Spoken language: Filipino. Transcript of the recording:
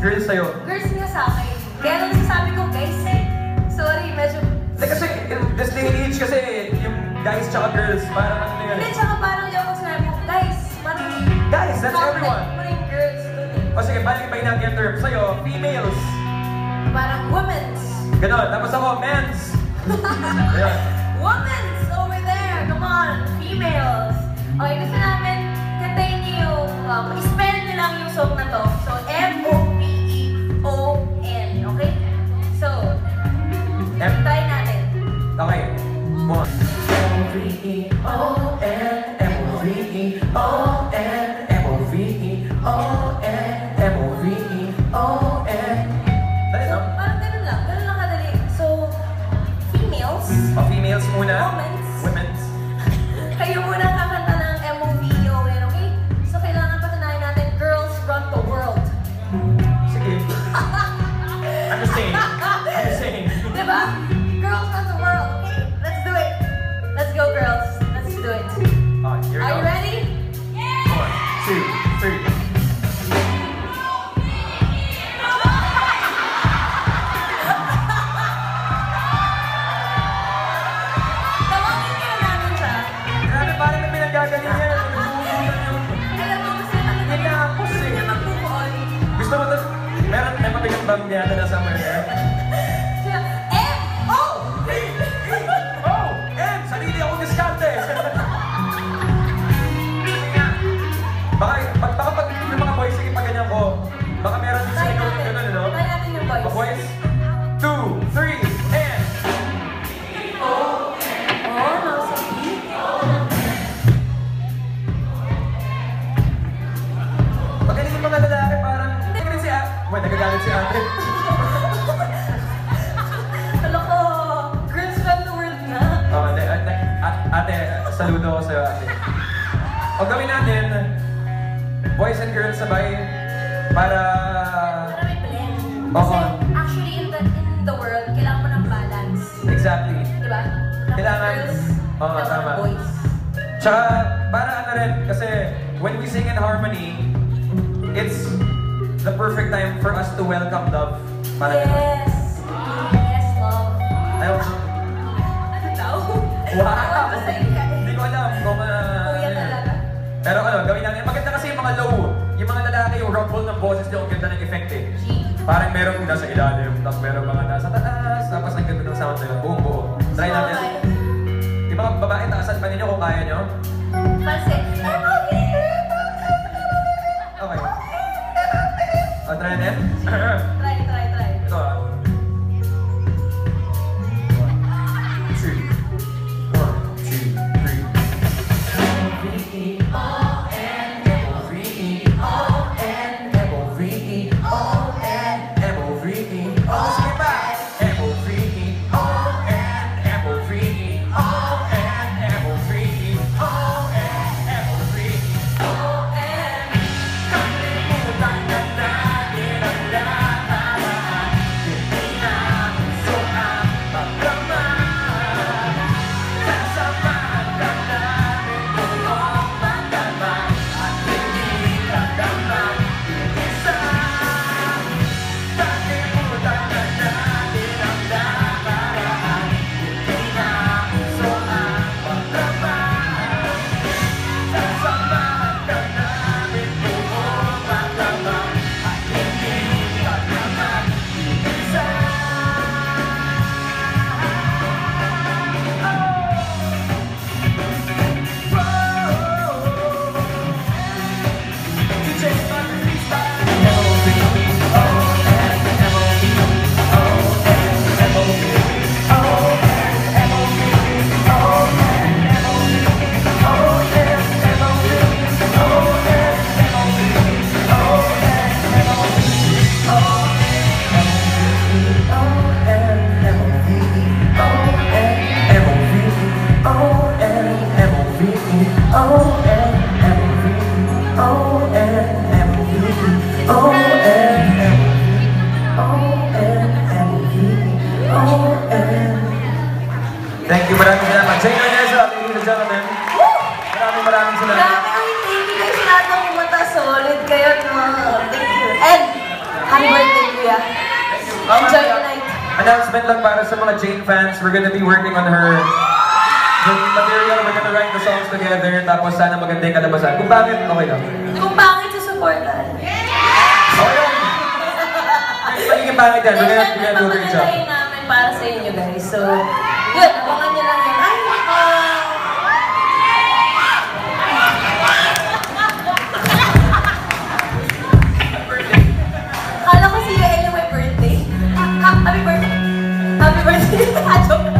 Girls sa'yo. Girls nga sa akin. Kaya lang sasabi ko, guys eh. Sorry, medyo... Kasi, in this day and age kasi, yung guys tsaka girls, parang ano yun. Hindi, tsaka parang di ako sinabi mo, guys, parang... Guys, that's everyone. Parang girls. O sige, balik-balik natin yung term. Sa'yo, females. Parang women's. Ganon. Tapos ako, men's. Ayan. Women's over there. Come on. Females. Okay, gusto namin kantayin niyo yung, i-spell niyo lang yung song na to. So, M-O-V-E-O-N. Okay? So, kantayin natin. Okay. One. M-O-V-E-O-N M-O-V-E-O-N M-O-V-E-O-N M-O-V-E-O-N. Dali lang. Parang ganun lang. Ganun lang kadali. So, females. Females muna. Women's. Kayo muna kakanta ng M-O-V-E-O-N, okay? So, kailangan patunayan natin, girls run the world. Sige. I'm just saying. Diba? Girls run the world, okay? Let's do it. Let's go, girls. Let's do it. Here we Are go. you ready? Yeah! 1, 2, 3. Tawagin kayo namin siya. Grabe, parang may pinagaganyan yan. Alam mo, gusto namin Tinapos eh. na mag-move-on. Gusto mo ito? Meron, may mabigat bang biyata na somewhere there? M-O! Oh! M! Sarili akong diskarte! Baka pag yung mga boys, sige pag ganyan ko, baka meron din sa inyo yung gano'n, no? Try natin yung voice. Mga boys, 2, 3, and... Oh, nasa beat. Magaling yung mga lalaki, parang... Nagagalit si Ate. Wait, nagagalit si Ate. Alam ko, girls run the world na. Oh, ate, saludo ako sa'yo, ate. O gawin natin, boys and girls sabay, para... Para may blend. Oo. Kasi actually in the world, kailangan mo ng balance. Exactly. Diba? Kailangan- Girls, Oo, kailangan tama. ng boys. Tsaka, para ano rin, kasi when we sing in harmony, it's the perfect time for us to welcome love. Para Yes. Yes, love. Ayaw. Ano daw? Wow! Tawag ko sa iyo. Hindi ko alam kung... Kuya talaga. Pero ano, gawin natin. Maganda kasi yung mga low. Yung mga lalaki, yung rumble ng boses nyo, ang ganda ng effect eh. Parang merong nasa ilalim, tapos merong mga nasa taas, tapos ang ganda ng sound nila. Buong buo. Try natin. Yung mga babae, taasan pa ninyo kung kaya nyo. Pansin. Okay. O, try natin. Try. Ito ah. 1, 2, 3. Thank you, maraming salamat. Sa inyo, Nessa, ladies and gentlemen. Maraming salamat. Grabe, thank you guys lahat ng pumunta. Solid kayo, no? Thank you. And, happy announcement lang para sa mga Jane fans. We're gonna be working on her material. We're gonna write the songs together. Tapos sana maganda yung kalabasan. Kung bakit, okay lang. Kung pangit, susuportan. Okay lang. Magiging pangit yan. We're gonna do a great job. Ipapagandaan namin para sa inyo guys. So, yun, abangan nyo lang yun. Ay, Kala ko si Yael yung may birthday. Happy birthday! Happy birthday! Joke.